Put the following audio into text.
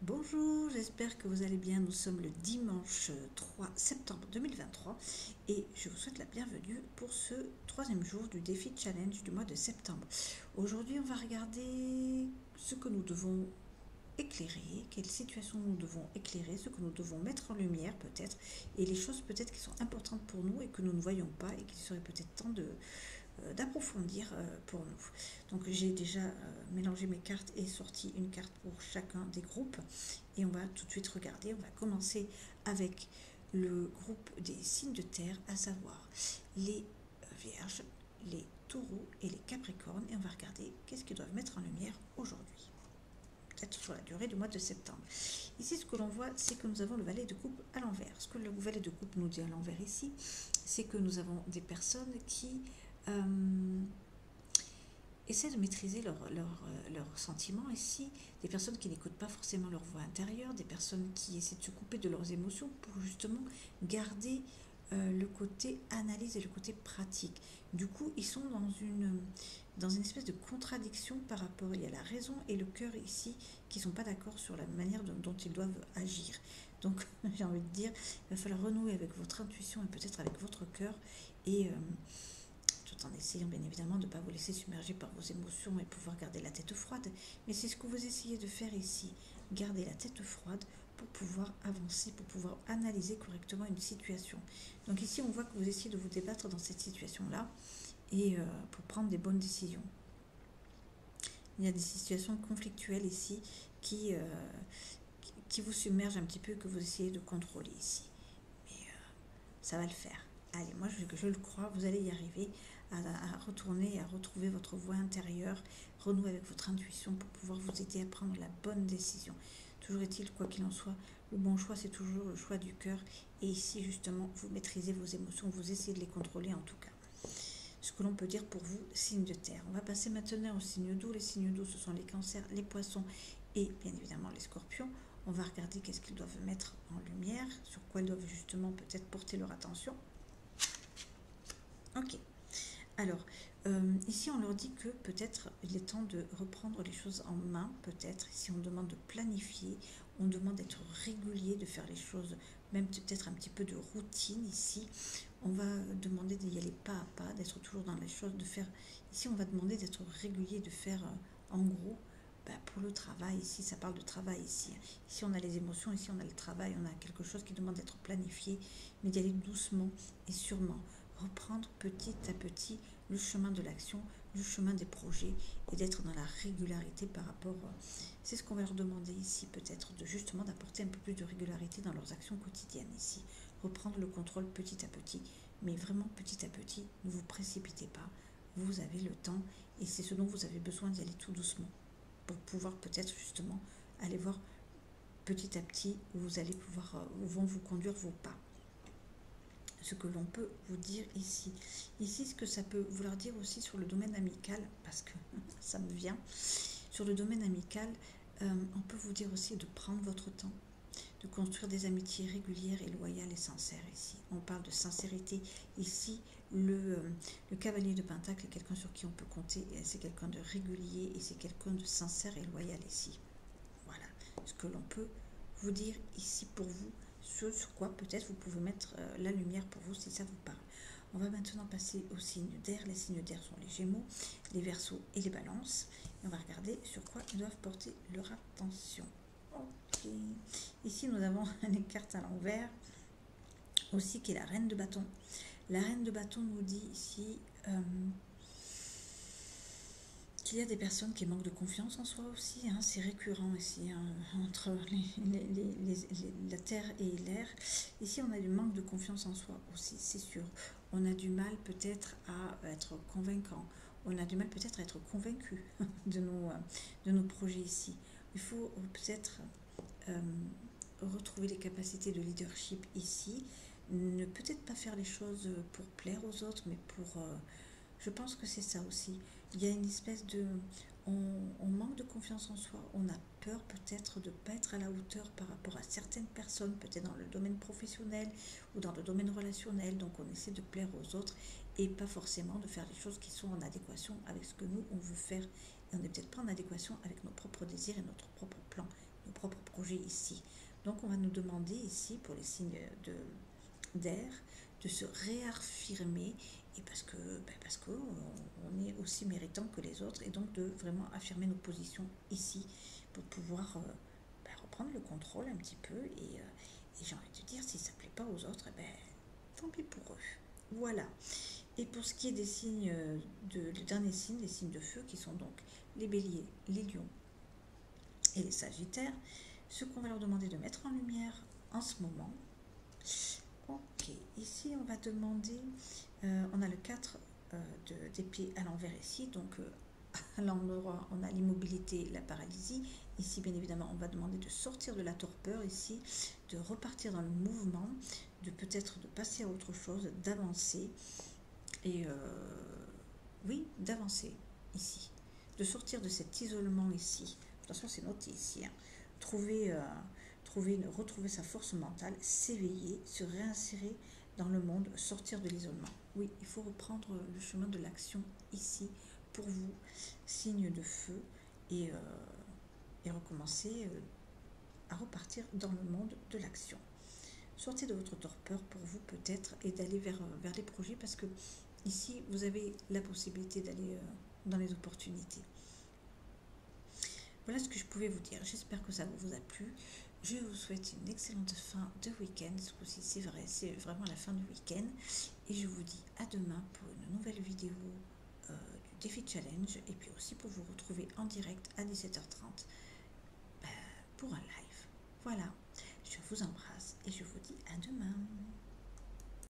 Bonjour, j'espère que vous allez bien. Nous sommes le dimanche 3 septembre 2023 et je vous souhaite la bienvenue pour ce troisième jour du défi challenge du mois de septembre. Aujourd'hui, on va regarder ce que nous devons éclairer, quelles situations nous devons éclairer, ce que nous devons mettre en lumière peut-être et les choses peut-être qui sont importantes pour nous et que nous ne voyons pas et qu'il serait peut-être temps d'approfondir pour nous. Donc j'ai déjà mélangé mes cartes et sorti une carte pour chacun des groupes et on va tout de suite regarder. On va commencer avec le groupe des signes de terre, à savoir les vierges, les taureaux et les capricornes, et on va regarder qu'est-ce qu'ils doivent mettre en lumière aujourd'hui, peut-être sur la durée du mois de septembre. Ici, ce que l'on voit, c'est que nous avons le valet de coupe à l'envers. Ce que le valet de coupe nous dit à l'envers ici, c'est que nous avons des personnes qui essaient de maîtriser leurs sentiments ici, des personnes qui n'écoutent pas forcément leur voix intérieure, des personnes qui essaient de se couper de leurs émotions pour justement garder le côté analyse et le côté pratique. Du coup, ils sont dans une espèce de contradiction par rapport, il y a la raison et le cœur ici qui ne sont pas d'accord sur la manière dont ils doivent agir. Donc j'ai envie de dire, il va falloir renouer avec votre intuition et peut-être avec votre cœur et tout en essayant bien évidemment de ne pas vous laisser submerger par vos émotions et pouvoir garder la tête froide. Mais c'est ce que vous essayez de faire ici, garder la tête froide pour pouvoir avancer, pour pouvoir analyser correctement une situation. Donc ici, on voit que vous essayez de vous débattre dans cette situation-là et pour prendre des bonnes décisions. Il y a des situations conflictuelles ici qui vous submergent un petit peu, que vous essayez de contrôler ici. Mais ça va le faire. Allez, moi je le crois, vous allez y arriver à retourner et à retrouver votre voix intérieure, renouer avec votre intuition pour pouvoir vous aider à prendre la bonne décision. Toujours est-il, quoi qu'il en soit, le bon choix, c'est toujours le choix du cœur. Et ici, justement, vous maîtrisez vos émotions, vous essayez de les contrôler en tout cas. Ce que l'on peut dire pour vous, signe de terre. On va passer maintenant aux signes d'eau. Les signes d'eau, ce sont les cancers, les poissons et bien évidemment les scorpions. On va regarder qu'est-ce qu'ils doivent mettre en lumière, sur quoi ils doivent justement peut-être porter leur attention. Ok. Alors, ici, on leur dit que peut-être il est temps de reprendre les choses en main, peut-être. Ici, on demande de planifier, on demande d'être régulier, de faire les choses, même peut-être un petit peu de routine ici. On va demander d'y aller pas à pas, d'être toujours dans les choses, de faire... Ici, on va demander d'être régulier, de faire, en gros, pour le travail. Ici, ça parle de travail ici. Ici, on a les émotions, ici, on a le travail, on a quelque chose qui demande d'être planifié, mais d'y aller doucement et sûrement. Reprendre petit à petit le chemin de l'action, le chemin des projets et d'être dans la régularité par rapport... C'est ce qu'on va leur demander ici peut-être, de justement d'apporter un peu plus de régularité dans leurs actions quotidiennes ici. Reprendre le contrôle petit à petit, mais vraiment petit à petit, ne vous précipitez pas, vous avez le temps et c'est ce dont vous avez besoin d'y aller tout doucement pour pouvoir peut-être justement aller voir petit à petit où vous allez pouvoir, où vont vous conduire vos pas. Ce que l'on peut vous dire ici. Ici, ce que ça peut vouloir dire aussi sur le domaine amical, parce que ça me vient, sur le domaine amical, on peut vous dire aussi de prendre votre temps, de construire des amitiés régulières et loyales et sincères ici. On parle de sincérité. Ici, le cavalier de Pentacle est quelqu'un sur qui on peut compter, c'est quelqu'un de régulier et c'est quelqu'un de sincère et loyal ici. Voilà ce que l'on peut vous dire ici pour vous, sur quoi peut-être vous pouvez mettre la lumière pour vous si ça vous parle. On va maintenant passer aux signes d'air. Les signes d'air sont les Gémeaux, les Verseaux et les Balances. Et on va regarder sur quoi ils doivent porter leur attention. Ok. Ici, nous avons les cartes à l'envers, aussi qui est la reine de bâton. La reine de bâton nous dit ici qu'il y a des personnes qui manquent de confiance en soi aussi, hein, c'est récurrent ici, hein, entre la terre et l'air. Ici, on a du manque de confiance en soi aussi, c'est sûr. On a du mal peut-être à être convaincant, on a du mal peut-être à être convaincu de nos projets ici. Il faut peut-être retrouver les capacités de leadership ici, ne peut-être pas faire les choses pour plaire aux autres, mais pour... je pense que c'est ça aussi. Il y a une espèce de... On manque de confiance en soi, on a peur peut-être de ne pas être à la hauteur par rapport à certaines personnes, peut-être dans le domaine professionnel ou dans le domaine relationnel, donc on essaie de plaire aux autres et pas forcément de faire les choses qui sont en adéquation avec ce que nous, on veut faire. Et on n'est peut-être pas en adéquation avec nos propres désirs et notre propre plan, nos propres projet ici. Donc on va nous demander ici pour les signes d'air de se réaffirmer, et parce que on est aussi méritant que les autres, et donc de vraiment affirmer nos positions ici pour pouvoir reprendre le contrôle un petit peu, et j'ai envie de dire, si ça ne plaît pas aux autres, tant pis pour eux. Voilà. Et pour ce qui est des signes, les derniers signes, les signes de feu, qui sont donc les béliers, les lions et les sagittaires, ce qu'on va leur demander de mettre en lumière en ce moment. Ok, ici on va demander, on a le 4 d'épée à l'envers ici, donc à l'endroit on a l'immobilité, la paralysie. Ici bien évidemment on va demander de sortir de la torpeur ici, de repartir dans le mouvement, de peut-être de passer à autre chose, d'avancer, et oui, d'avancer ici, de sortir de cet isolement ici. De toute façon c'est noté ici, hein. Retrouver sa force mentale, s'éveiller, se réinsérer dans le monde, sortir de l'isolement. Oui, il faut reprendre le chemin de l'action ici pour vous, signe de feu, et recommencer à repartir dans le monde de l'action. Sortez de votre torpeur pour vous peut-être, et d'aller vers les projets, parce que ici vous avez la possibilité d'aller dans les opportunités. Voilà ce que je pouvais vous dire. J'espère que ça vous a plu. Je vous souhaite une excellente fin de week-end. Ce coup-ci, c'est vrai, c'est vraiment la fin du week-end. Et je vous dis à demain pour une nouvelle vidéo du défi challenge. Et puis aussi pour vous retrouver en direct à 17h30 pour un live. Voilà, je vous embrasse et je vous dis à demain.